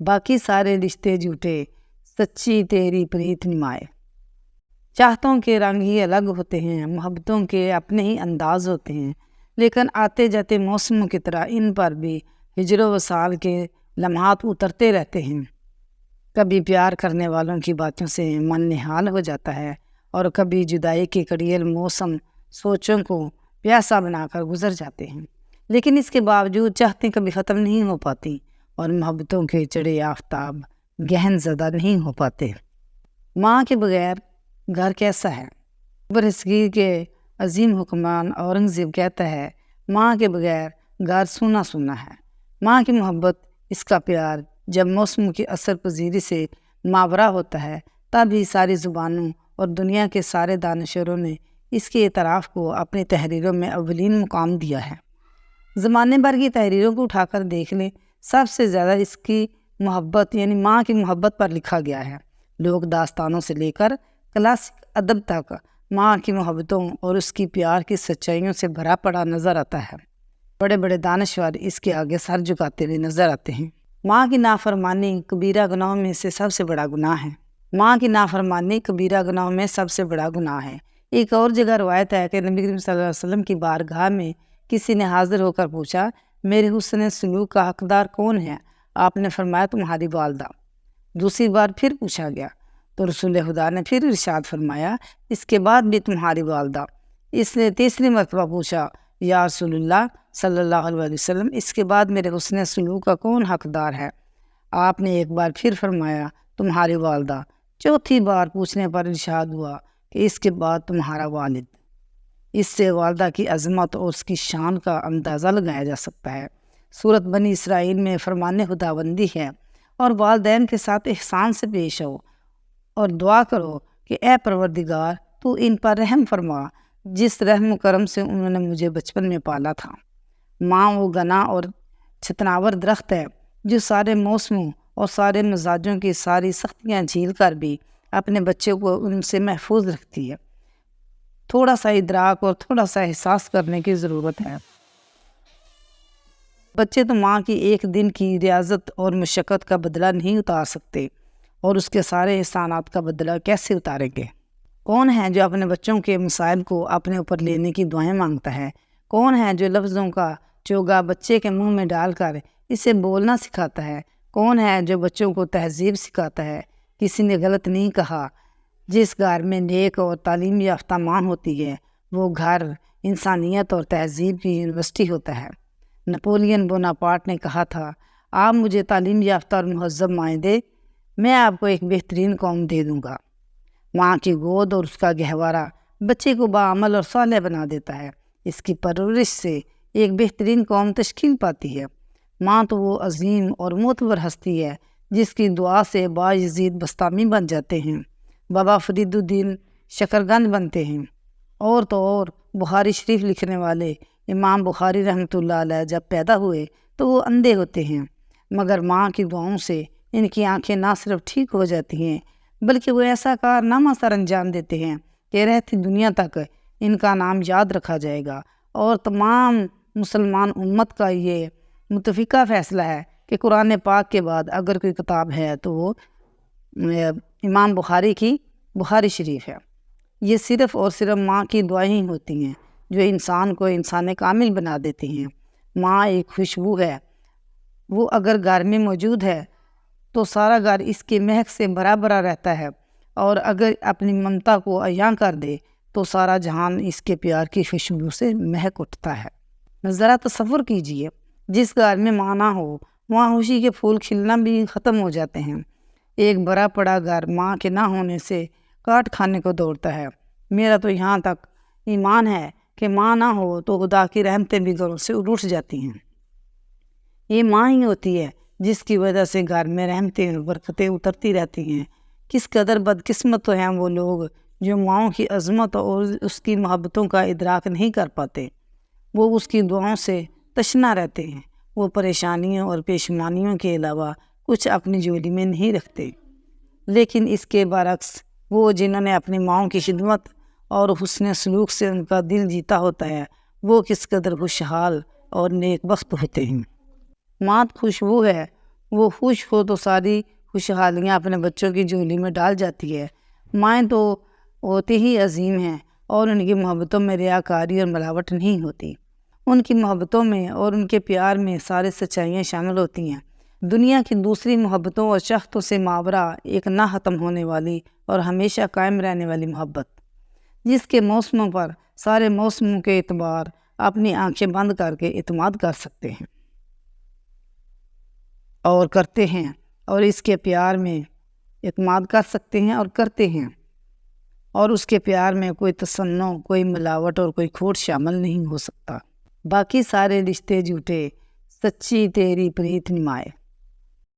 باقی سارے رشتے جھوٹے، سچی تیری پریت نمائے۔ چاہتوں کے رنگ ہی الگ ہوتے ہیں، محبتوں کے اپنے ہی انداز ہوتے ہیں، لیکن آتے جاتے موسموں کی طرح ان پر بھی ہجر و وصال کے لمحات اترتے رہتے ہیں۔ کبھی پیار کرنے والوں کی باتوں سے من نہال ہو جاتا ہے، اور کبھی جدائی کے کڑیل موسم سوچوں کو پیاسا بنا کر گزر جاتے ہیں، لیکن اس کے باوجود چاہتے کبھی ختم نہیں ہو پاتی، اور محبتوں کے چڑھے آفتاب گہن زدہ نہیں ہو پاتے۔ ماں کے بغیر گھر کیسا ہے؟ برصغیر کے عظیم حکمران اورنگزیب کہتا ہے، ماں کے بغیر گھر سونا سونا ہے۔ ماں کی محبت، اس کا پیار جب موسم کی اثر پذیری سے ماورا ہوتا ہے، تب ہی ساری زبانوں اور دنیا کے سارے دانشوروں نے اس کے اعتراف کو اپنی تحریروں میں اولین مقام دیا ہے۔ زمانے بھر کی تحریروں کو اٹھا کر دیکھ لیں، سب سے زیادہ اس کی محبت یعنی ماں کی محبت پر لکھا گیا ہے۔ لوک داستانوں سے لے کر کلاسک ادب تک ماں کی محبتوں اور اس کی پیار کی سچائیوں سے بھرا پڑا نظر آتا ہے۔ بڑے بڑے دانشور اس کے آگے سر جھکاتے ہوئے نظر آتے ہیں۔ ماں کی نافرمانی کبیرہ گناہوں میں سے سب سے بڑا گناہ ہے۔ ماں کی نافرمانی کبیرہ گناہوں میں سب سے بڑا گناہ ہے۔ ایک اور جگہ روایت ہے کہ نبی کریم صلی اللہ علیہ وسلم کی بارگاہ میں کسی نے حاضر ہو کر پوچھا، میرے حسن سلوک کا حقدار کون ہے؟ آپ نے فرمایا، تمہاری والدہ۔ دوسری بار پھر پوچھا گیا تو رسول خدا نے پھر ارشاد فرمایا، اس کے بعد بھی تمہاری والدہ۔ اس نے تیسری مرتبہ پوچھا، یا رسول اللہ صلی اللہ علیہ وسلم، اس کے بعد میرے حسن سلوک کا کون حقدار ہے؟ آپ نے ایک بار پھر فرمایا، تمہاری والدہ۔ چوتھی بار پوچھنے پر ارشاد ہوا کہ اس کے بعد تمہارا والد۔ اس سے والدہ کی عظمت اور اس کی شان کا اندازہ لگایا جا سکتا ہے۔ سورۃ بنی اسرائیل میں فرمان خداوندی ہے، اور والدین کے ساتھ احسان سے پیش ہو اور دعا کرو کہ اے پروردگار تو ان پر رحم فرما، جس رحم و کرم سے انہوں نے مجھے بچپن میں پالا تھا۔ ماں وہ گنا اور چھتناور درخت ہے جو سارے موسموں اور سارے مزاجوں کی ساری سختیاں جھیل کر بھی اپنے بچے کو ان سے محفوظ رکھتی ہے۔ تھوڑا سا ادراک اور تھوڑا سا احساس کرنے کی ضرورت ہے۔ بچے تو ماں کی ایک دن کی ریاضت اور مشقت کا بدلہ نہیں اتار سکتے، اور اس کے سارے احسانات کا بدلہ کیسے اتاریں گے؟ کون ہے جو اپنے بچوں کے مسائل کو اپنے اوپر لینے کی دعائیں مانگتا ہے؟ کون ہے جو لفظوں کا چوگا بچے کے منہ میں ڈال کر اسے بولنا سکھاتا ہے؟ کون ہے جو بچوں کو تہذیب سکھاتا ہے؟ کسی نے غلط نہیں کہا، جس گھر میں نیک اور تعلیم یافتہ ماں ہوتی ہے، وہ گھر انسانیت اور تہذیب کی یونیورسٹی ہوتا ہے۔ نپولین بوناپارٹ نے کہا تھا، آپ مجھے تعلیم یافتہ اور مہذب مائیں دے، میں آپ کو ایک بہترین قوم دے دوں گا۔ ماں کی گود اور اس کا گہوارہ بچے کو باعمل اور صالح بنا دیتا ہے۔ اس کی پرورش سے ایک بہترین قوم تشکیل پاتی ہے۔ ماں تو وہ عظیم اور معتبر ہستی ہے جس کی دعا سے بایزید بستامی بن جاتے ہیں، بابا فرید الدین شکرگند بنتے ہیں، اور تو اور بخاری شریف لکھنے والے امام بخاری رحمۃ اللہ علیہ جب پیدا ہوئے تو وہ اندھے ہوتے ہیں، مگر ماں کی دعاؤں سے ان کی آنکھیں نہ صرف ٹھیک ہو جاتی ہیں بلکہ وہ ایسا کارنامہ سر انجام دیتے ہیں کہ رہتی دنیا تک ان کا نام یاد رکھا جائے گا۔ اور تمام مسلمان امت کا یہ متفقہ فیصلہ ہے کہ قرآن پاک کے بعد اگر کوئی کتاب ہے تو وہ امام بخاری کی بخاری شریف ہے۔ یہ صرف اور صرف ماں کی دعائیں ہی ہوتی ہیں جو انسان کو انسان کامل بنا دیتی ہیں۔ ماں ایک خوشبو ہے، وہ اگر گھر میں موجود ہے تو سارا گھر اس کے مہک سے بھرا بھرا رہتا ہے، اور اگر اپنی ممتا کو عیاں کر دے تو سارا جہان اس کے پیار کی خوشبو سے مہک اٹھتا ہے۔ ذرا تصور کیجئے، جس گھر میں ماں نہ ہو وہاں خوشی کے پھول کھلنا بھی ختم ہو جاتے ہیں۔ ایک بڑا پڑا گھر ماں کے نہ ہونے سے کاٹ کھانے کو دوڑتا ہے۔ میرا تو یہاں تک ایمان ہے کہ ماں نہ ہو تو خدا کی رحمتیں بھی گھروں سے اٹھ جاتی ہیں۔ یہ ماں ہی ہوتی ہے جس کی وجہ سے گھر میں رحمتیں اور برکتیں اترتی رہتی ہیں۔ کس قدر بدقسمت تو ہیں وہ لوگ جو ماؤں کی عظمت اور اس کی محبتوں کا ادراک نہیں کر پاتے۔ وہ اس کی دعاؤں سے تشنا رہتے ہیں، وہ پریشانیوں اور پیشمانیوں کے علاوہ کچھ اپنی جولی میں نہیں رکھتے۔ لیکن اس کے برعکس وہ جنہوں نے اپنی ماؤں کی خدمت اور حسن سلوک سے ان کا دل جیتا ہوتا ہے، وہ کس قدر خوشحال اور نیک بخت ہوتے ہیں۔ ماں خوشبو ہے، وہ خوش ہو تو ساری خوشحالیاں اپنے بچوں کی جھولی میں ڈال جاتی ہے۔ مائیں تو ہوتی ہی عظیم ہیں اور ان کی محبتوں میں ریاکاری اور ملاوٹ نہیں ہوتی۔ ان کی محبتوں میں اور ان کے پیار میں سارے سچائیاں شامل ہوتی ہیں۔ دنیا کی دوسری محبتوں اور شخصوں سے ماورا ایک نہ ختم ہونے والی اور ہمیشہ قائم رہنے والی محبت، جس کے موسموں پر سارے موسموں کے اعتبار اپنی آنکھیں بند کر کے اعتماد کر سکتے ہیں اور کرتے ہیں، اور اس کے پیار میں اعتماد کر سکتے ہیں اور کرتے ہیں، اور اس کے پیار میں کوئی تصنع، کوئی ملاوٹ اور کوئی کھوٹ شامل نہیں ہو سکتا۔ باقی سارے رشتے جھوٹے، سچی تیری پریت نمائے۔